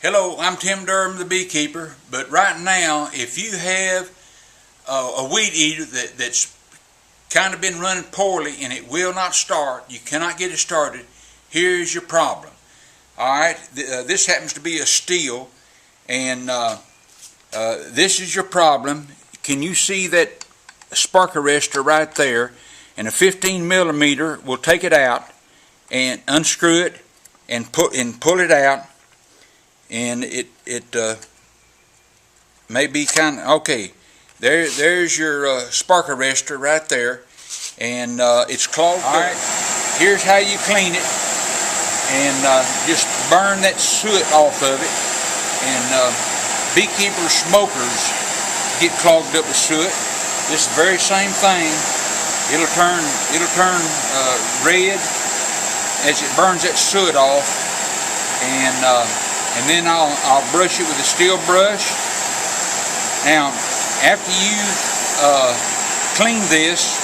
Hello, I'm Tim Durham, the beekeeper, but right now, if you have a weed eater that's kind of been running poorly and it will not start, you cannot get it started, here's your problem. Alright, this happens to be a steel, and this is your problem. Can you see that spark arrestor right there? And a 15 millimeter will take it out and unscrew it and pull it out. And it may be kind of okay. There's your spark arrestor right there, and it's clogged. All right, here's how you clean it, and just burn that soot off of it. And beekeeper smokers get clogged up with soot. This is the very same thing. It'll turn red as it burns that soot off, and then I'll brush it with a steel brush. Now, after you've cleaned this,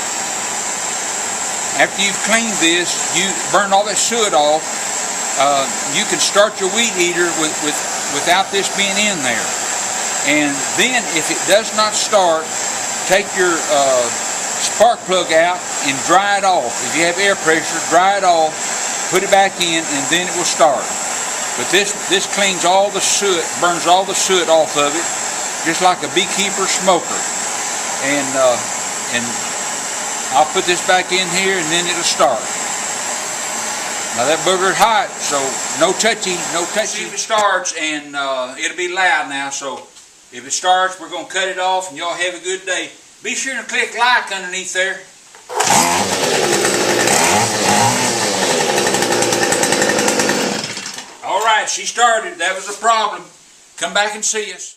you burn all that soot off. You can start your weed eater without this being in there. And then, if it does not start, take your spark plug out and dry it off. If you have air pressure, dry it off, put it back in, and then it will start. But this cleans all the soot, burns all the soot off of it, just like a beekeeper smoker. And I'll put this back in here, and then it'll start. Now that booger's hot, so no touchy, no touchy. See if it starts, and it'll be loud now. So if it starts, we're gonna cut it off, and y'all have a good day. Be sure to click like underneath there. Alright, she started. That was the problem. Come back and see us.